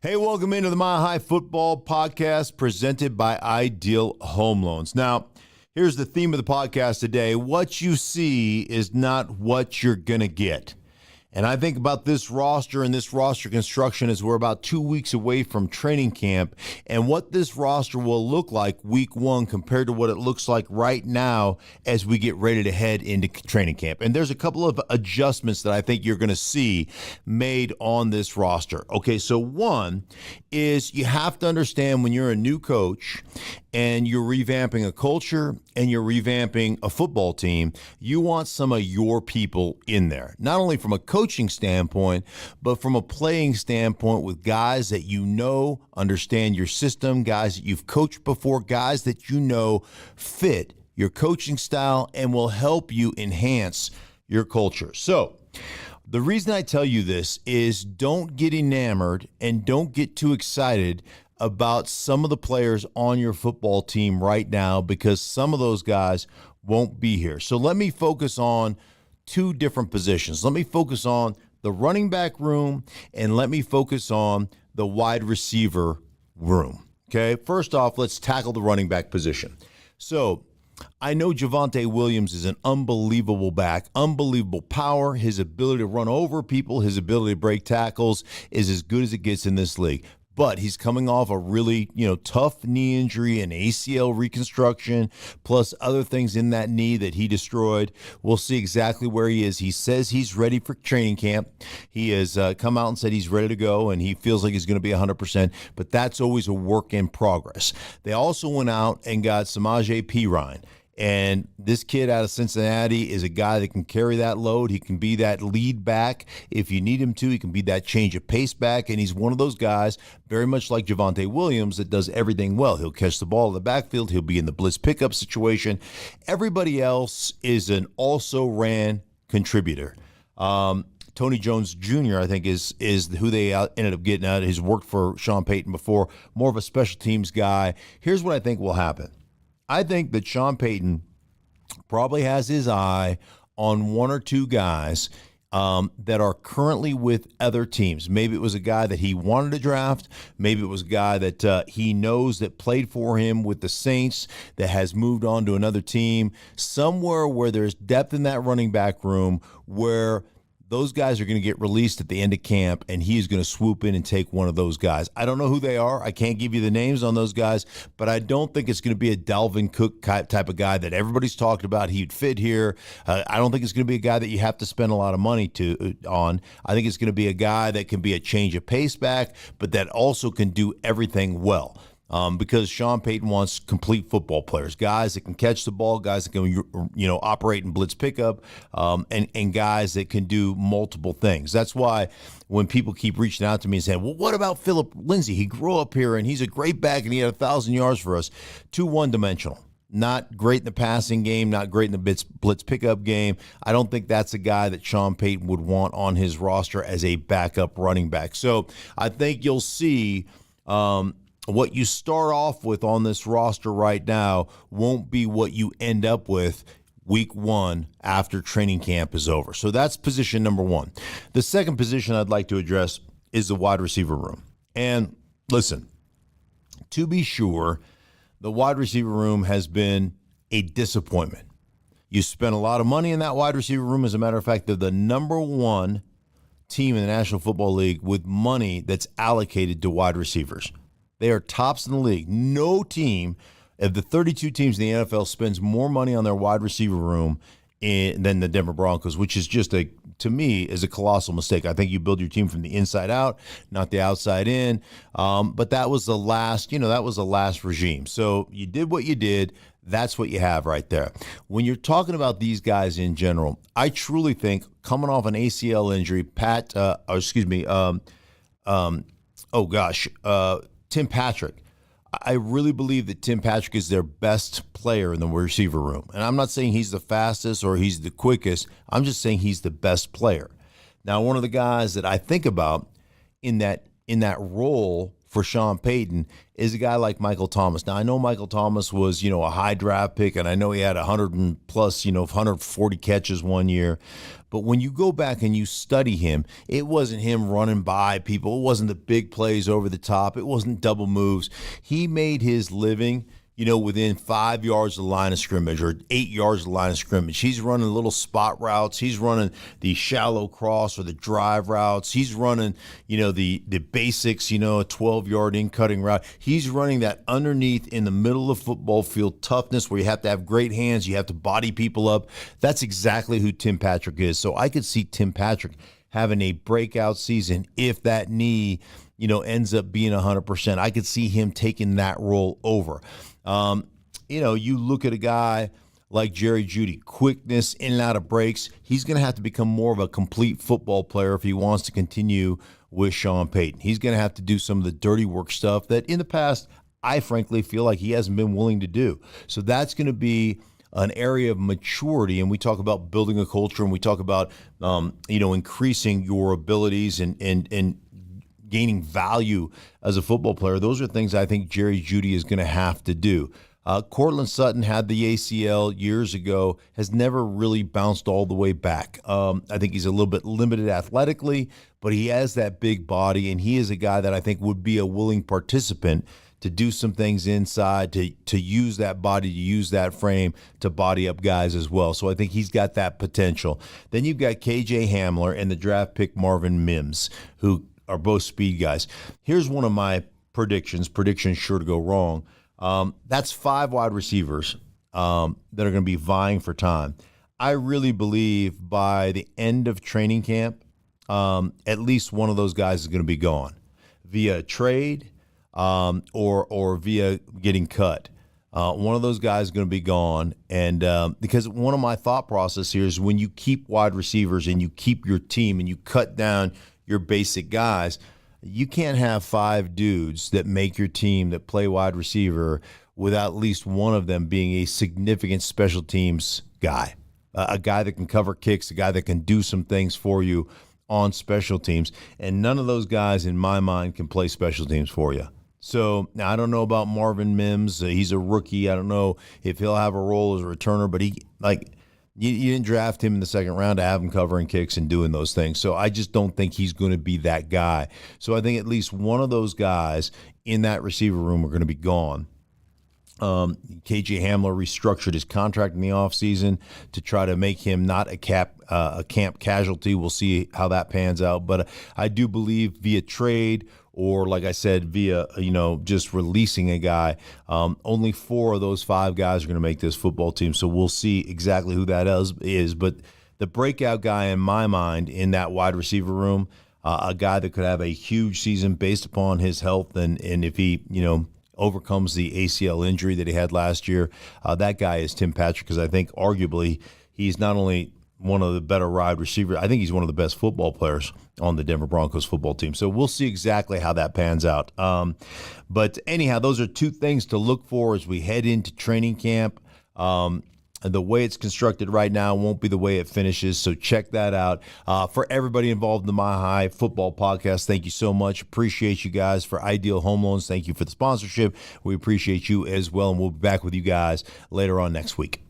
Hey, welcome into the Mile High Football Podcast presented by Ideal Home Loans. Now, here's the theme of the podcast today. What you see is not what you're going to get. And I think about this roster and this roster construction as we're about 2 weeks away from training camp and what this roster will look like week one compared to what it looks like right now as we get ready to head into training camp. And there's a couple of adjustments that I think you're going to see made on this roster. Okay, so one is you have to understand when you're a new coach and you're revamping a culture and you're revamping a football team, you want some of your people in there. Not only from a coaching standpoint, but from a playing standpoint with guys that you know understand your system, guys that you've coached before, guys that you know fit your coaching style and will help you enhance your culture. So the reason I tell you this is don't get enamored and don't get too excited about some of the players on your football team right now because some of those guys won't be here. So let me focus on two different positions. Let me focus on the running back room and let me focus on the wide receiver room. Okay, first off, let's tackle the running back position. So I know Javonte Williams is an unbelievable back, unbelievable power. His ability to run over people, his ability to break tackles is as good as it gets in this league. But he's coming off a really, tough knee injury and ACL reconstruction, plus other things in that knee that he destroyed. We'll see exactly where he is. He says he's ready for training camp. He has come out and said he's ready to go, and he feels like he's going to be 100%, but that's always a work in progress. They also went out and got Samaje Perine. And this kid out of Cincinnati is a guy that can carry that load. He can be that lead back if you need him to. He can be that change of pace back. And he's one of those guys, very much like Javonte Williams, that does everything well. He'll catch the ball in the backfield. He'll be in the blitz pickup situation. Everybody else is an also-ran contributor. Tony Jones Jr., I think, is who they ended up getting out. He's worked for Sean Payton before, more of a special teams guy. Here's what I think will happen. I think that Sean Payton probably has his eye on one or two guys that are currently with other teams. Maybe it was a guy that he wanted to draft. Maybe it was a guy that he knows that played for him with the Saints that has moved on to another team. Somewhere where there's depth in that running back room where those guys are going to get released at the end of camp, and he is going to swoop in and take one of those guys. I don't know who they are. I can't give you the names on those guys, but I don't think it's going to be a Dalvin Cook type of guy that everybody's talked about. He'd fit here. I don't think it's going to be a guy that you have to spend a lot of money on. I think it's going to be a guy that can be a change of pace back, but that also can do everything well. Because Sean Payton wants complete football players, guys that can catch the ball, guys that can, operate in blitz pickup, and guys that can do multiple things. That's why when people keep reaching out to me and saying, well, what about Philip Lindsay? He grew up here and he's a great back and he had 1,000 yards for us. Too one-dimensional. Not great in the passing game, not great in the blitz pickup game. I don't think that's a guy that Sean Payton would want on his roster as a backup running back. So I think you'll see what you start off with on this roster right now won't be what you end up with week one after training camp is over. So that's position number one. The second position I'd like to address is the wide receiver room. And listen, to be sure, the wide receiver room has been a disappointment. You spent a lot of money in that wide receiver room. As a matter of fact, they're the number one team in the National Football League with money that's allocated to wide receivers. They are tops in the league. No team of the 32 teams in the NFL spends more money on their wide receiver room than the Denver Broncos, which is just to me, is a colossal mistake. I think you build your team from the inside out, not the outside in. But that was the last regime. So you did what you did. That's what you have right there. When you're talking about these guys in general, I truly think coming off an ACL injury, Tim Patrick. I really believe that Tim Patrick is their best player in the receiver room. And I'm not saying he's the fastest or he's the quickest. I'm just saying he's the best player. Now, one of the guys that I think about in that role for Sean Payton is a guy like Michael Thomas. Now, I know Michael Thomas was, a high draft pick, and I know he had 100 and plus, 140 catches one year. But when you go back and you study him, it wasn't him running by people. It wasn't the big plays over the top. It wasn't double moves. He made his living, within 5 yards of the line of scrimmage or 8 yards of the line of scrimmage. He's running little spot routes. He's running the shallow cross or the drive routes. He's running, the basics, a 12-yard in-cutting route. He's running that underneath in the middle of the football field toughness where you have to have great hands. You have to body people up. That's exactly who Tim Patrick is. So I could see Tim Patrick having a breakout season if that knee, ends up being 100%. I could see him taking that role over. You look at a guy like Jerry Jeudy, quickness, in and out of breaks. He's going to have to become more of a complete football player if he wants to continue with Sean Payton. He's going to have to do some of the dirty work stuff that in the past, I frankly feel like he hasn't been willing to do. So that's going to be an area of maturity, and we talk about building a culture, and we talk about increasing your abilities and gaining value as a football player. Those are things I think Jerry Jeudy is going to have to do. Cortland Sutton had the ACL years ago, has never really bounced all the way back. I think he's a little bit limited athletically, but he has that big body, and he is a guy that I think would be a willing participant to do some things inside, to use that body, to use that frame to body up guys as well. So I think he's got that potential. Then you've got KJ Hamler and the draft pick Marvin Mims, who are both speed guys. Here's one of my predictions sure to go wrong. That's 5 wide receivers that are going to be vying for time. I really believe by the end of training camp, at least one of those guys is going to be gone via trade or via getting cut. One of those guys is going to be gone. And because one of my thought process here is when you keep wide receivers and you keep your team and you cut down your basic guys, you can't have 5 dudes that make your team that play wide receiver without at least one of them being a significant special teams guy, a guy that can cover kicks, a guy that can do some things for you on special teams. And none of those guys, in my mind, can play special teams for you. So now I don't know about Marvin Mims. He's a rookie. I don't know if he'll have a role as a returner, but you didn't draft him in the second round to have him covering kicks and doing those things. So I just don't think he's going to be that guy. So I think at least one of those guys in that receiver room are going to be gone. KJ Hamler restructured his contract in the offseason to try to make him not a camp casualty. We'll see how that pans out. But I do believe via trade or, like I said, via, just releasing a guy, only 4 of those 5 guys are going to make this football team. So we'll see exactly who that is. But the breakout guy in my mind in that wide receiver room, a guy that could have a huge season based upon his health and if he, overcomes the ACL injury that he had last year, that guy is Tim Patrick, because I think arguably he's not only one of the better wide receivers, I think he's one of the best football players on the Denver Broncos football team. So we'll see exactly how that pans out. But anyhow, those are 2 things to look for as we head into training camp. The way it's constructed right now won't be the way it finishes, so check that out. For everybody involved in the Mile High Football Podcast, thank you so much. Appreciate you guys. For Ideal Home Loans, thank you for the sponsorship. We appreciate you as well, and we'll be back with you guys later on next week.